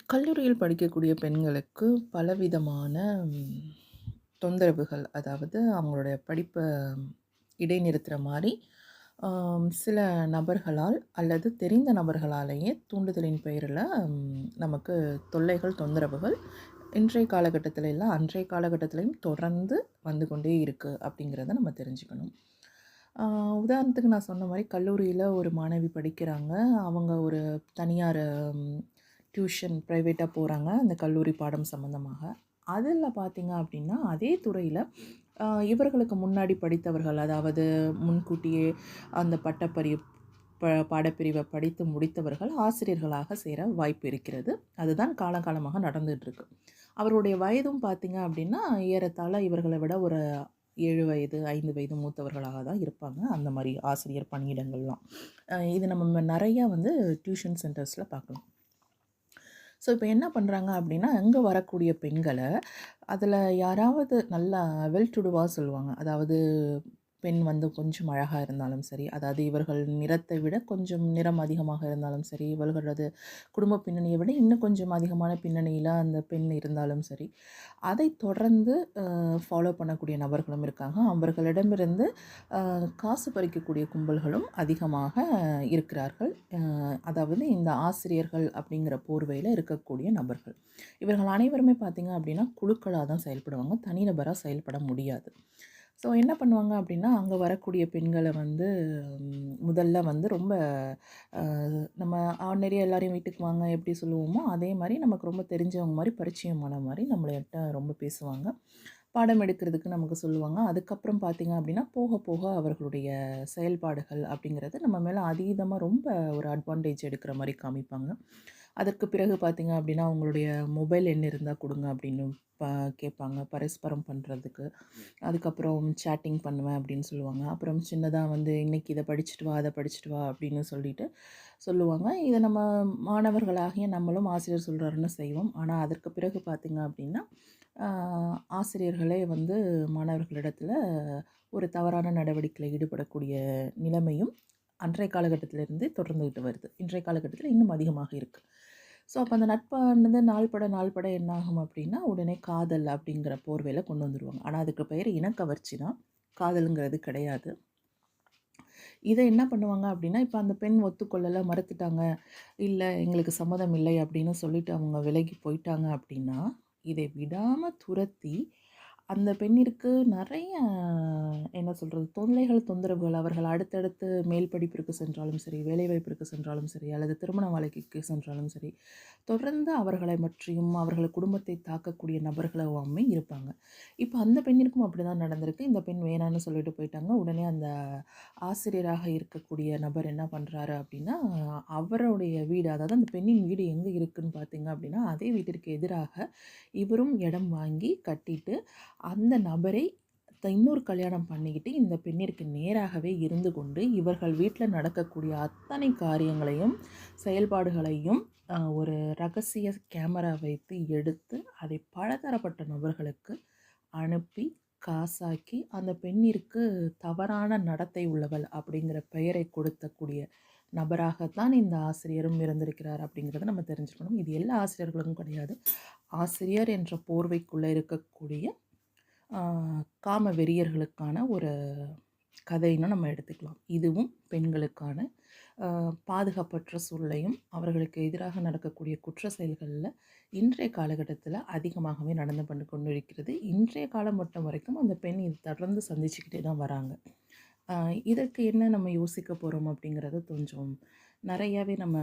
கல்லூரியில் படிக்கக்கூடிய பெண்களுக்கு பலவிதமான ம், தொந்தரவுகள், அதாவது அவங்களுடைய படிப்ப இடைநிறுத்துற மாரி, சில நபர்களால் அல்லது தெரிந்த நபர்களாலேயே தூண்டுதலின் பெயரில நமக்கு தொல்லைகள், தொந்தரவுகள் இன்றைய காலகட்டத்தில இல்ல, அன்றைய காலகட்டத்திலயும் தொடர்ந்து வந்து கொண்டே இருக்கு அப்படிங்கிறத நம்ம தெரிஞ்சுக்கணும். ஆ உதாரணத்துக்கு நான் சொன்ன மாரி கல்லூரியில ஒரு மாணவி படிக்கிறாங்க. அவங்க ஒரு தனியார் டியூஷன் பிரைவேட்டா போறாங்க, அந்த கல்லூரி பாடம் சம்மந்தமாக. அதில பார்த்தீங்க அப்படின்னா, அதே துறையில இவர்களுக்கு முன்னாடி படித்தவர்கள், அதாவது முன்கூட்டியே அந்த பாடப்பிரிவ படித்து முடித்தவர்கள் ஆசிரியர்களாக சேர வாய்ப்பு இருக்கிறது. அதுதான் காலங்காலமாக நடந்துட்டுருக்கு. அவருடைய வயதும் பார்த்தீங்க அப்படின்னா, ஏறத்தாழ இவர்கள விட ஒரு 7 வயது, 5 வயது மூத்தவர்களாக தான் இருப்பாங்க. அந்த மாரி ஆசிரியர் பணியிடங்கள்லாம். இது நம்ம நெறையா வந்து டியூஷன் சென்டர்ஸ்ல பார்க்கலாம். ஸோ, இப்ப என்ன பண்றாங்க அப்படின்னா, அங்க வரக்கூடிய பெண்கள, அதில யாராவது நல்லா வெல் டு டூவா சொல்லுவாங்க. அதாவது பெண் வந்து கொஞ்சம் அழகா இருந்தாலும் சரி, அதாவது இவர்கள் நிறத்தை விட கொஞ்சம் நிறம் அதிகமாக இருந்தாலும் சரி, இவர்களது குடும்ப பின்னணியை விட இன்னும் கொஞ்சம் அதிகமான பின்னணியில அந்த பெண் இருந்தாலும் சரி, அதை தொடர்ந்து ஃபாலோ பண்ணக்கூடிய நபர்களும் இருக்காங்க. அவர்களிடமிருந்து காசு பறிக்கக்கூடிய கும்பல்களும் அதிகமாக இருக்கிறார்கள். அதாவது இந்த ஆசிரியர்கள் அப்படிங்கிற போர்வையில இருக்கக்கூடிய நபர்கள். இவர்கள் அனைவருமே பார்த்தீங்க அப்படின்னா, குழுக்களா தான் செயல்படுவாங்க. தனிநபரா செயல்பட முடியாது. ஸோ என்ன பண்ணுவாங்க அப்படின்னா, அங்க வரக்கூடிய பெண்கள வந்து முதல்ல வந்து ரொம்ப அ நம்ம ஆர்டினரியா எல்லாரையும் வீட்டுக்கு வாங்க எப்படி சொல்லுவோமோ, அதே மாரி நமக்கு ரொம்ப தெரிஞ்சவங்க மாரி, பரிச்சயமான மாரி நம்மள்ட்ட ரொம்ப பேசுவாங்க. பாடம் எடுக்கிறதுக்கு நமக்கு சொல்லுவாங்க. அதுக்கப்புறம் பார்த்தீங்க அப்படின்னா, போக போக அவர்களுடைய செயல்பாடுகள் அப்படிங்கிறது நம்ம மேல அதீதமா ரொம்ப ஒரு அட்வான்டேஜ் எடுக்கிற மாரி காமிப்பாங்க. அதற்கு பிறகு பார்த்தீங்க அப்படின்னா, உங்களுடைய மொபைல் எண் இருந்தா குடுங்க அப்படின்னு ப கேட்பாங்க. பரஸ்பரம் பண்றதுக்கு. அதுக்கப்புறம் சேட்டிங் பண்ணுவேன் அப்படின்னு சொல்லுவாங்க. அப்புறம் சின்னதா வந்து இன்னைக்கு இத படிச்சுட்டு வா, அத படிச்சுட்டு வா அப்படின்னு சொல்லிட்டு சொல்லுவாங்க. இத நம்ம மாணவர்களாகிய நம்மளும் ஆசிரியர் சொல்றாருன்னு செய்வோம். ஆனா அதற்கு பிறகு பார்த்தீங்க அப்படின்னா, ஆ ஆசிரியர்களே வந்து மாணவர்களிடத்தில ஒரு தவறான நடவடிக்கையில ஈடுபடக்கூடிய நிலைமையும் அன்றைய காலகட்டத்திலிருந்து தொடர்ந்துகிட்டு வருது. இன்றைய காலகட்டத்தில இன்னும் அதிகமாக இருக்கு. ஸோ, அப்ப அந்த நட்பானது நாள்பட நாள்பட என்னாகும் அப்படின்னா, உடனே காதல் அப்படிங்கிற போர்வையில கொண்டு வந்துருவாங்க. ஆனா அதுக்கு பெயர் இனக்கவர்ச்சி தான். காதல்ங்கிறது கிடையாது. இத என்ன பண்ணுவாங்க அப்படின்னா, இப்ப அந்த பெண் ஒத்துக்கொள்ளல, மறுத்துட்டாங்க. இல்ல எங்களுக்கு சம்மதம் இல்லை அப்படின்னு சொல்லிட்டு அவங்க விலகி போயிட்டாங்க அப்படின்னா, இதை விடாம துரத்தி அந்த பெண்ணிற்கு நெறைய என்ன சொல்றது? தொல்லைகள், தொந்தரவுகள் அவர்கள் அடுத்தடுத்து மேல் படிப்பிற்கு சென்றாலும் சரி, வேலைவாய்ப்பிற்கு சென்றாலும் சரி, அல்லது திருமண வாழ்க்கைக்கு சென்றாலும் சரி, தொடர்ந்து அவர்களை பற்றியும், அவர்கள் குடும்பத்தை தாக்கக்கூடிய நபர்களாவுமே இருப்பாங்க. இப்ப அந்த பெண்ணிற்கும் அப்படிதான் நடந்திருக்கு. இந்த பெண் வேணான்னு சொல்லிட்டு போயிட்டாங்க. உடனே அந்த ஆசிரியராக இருக்கக்கூடிய நபர் என்ன பண்றாரு அப்படின்னா, அவருடைய வீடு, அதாவது அந்த பெண்ணின் வீடு எங்க இருக்குன்னு பார்த்தீங்க அப்படின்னா, அதே வீட்டிற்கு எதிராக இவரும் இடம் வாங்கி கட்டிட்டு, அந்த நபரை இன்னொரு கல்யாணம் பண்ணிக்கிட்டு, இந்த பெண்ணிற்கு நேராகவே இருந்து கொண்டு, இவர்கள் வீட்ல நடக்கக்கூடிய அத்தனை காரியங்களையும், செயல்பாடுகளையும் ஒரு ரகசிய கேமரா வைத்து எடுத்து, அதை பலதரப்பட்ட நபர்களுக்கு அனுப்பி, காசாக்கி, அந்த பெண்ணிற்கு தவறான நடத்தை உள்ளவள் அப்படிங்கிற பெயரை கொடுத்தக்கூடிய நபராகத்தான் இந்த ஆசிரியரும் இருந்திருக்கிறார் அப்படிங்கிறத நம்ம தெரிஞ்சுக்கணும். இது எல்லா ஆசிரியர்களுக்கும் கிடையாது. ஆசிரியர் என்ற போர்வைக்குள்ள இருக்கக்கூடிய ஆ காம வெறியர்களுக்கான ஒரு கதைன்னு நம்ம எடுத்துக்கலாம். இதுவும் பெண்களுக்கான பாதுகாப்பற்ற சூழலையும், அவர்களுக்கு எதிராக நடக்கக்கூடிய குற்ற செயல்கள்ல இன்றைய காலகட்டத்தில அதிகமாகவே நடந்து கொண்டிருக்கிறது. இன்றைய காலகட்டம் வரைக்கும் அந்த பெண் இது தொடர்ந்து சந்திச்சுக்கிட்டே தான் வராங்க. அ இதற்கு என்ன நம்ம யோசிக்க போறோம் அப்படிங்கிறது கொஞ்சம் நெறையாவே நம்ம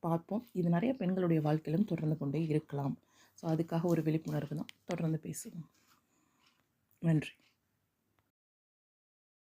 பார்ப்போம். இது நெறைய பெண்களுடைய வாழ்க்கையிலும் தொடர்ந்து கொண்டே இருக்கலாம். ஸோ அதுக்காக ஒரு விழிப்புணர்வு தான். தொடர்ந்து பேசுவோம். நன்றி.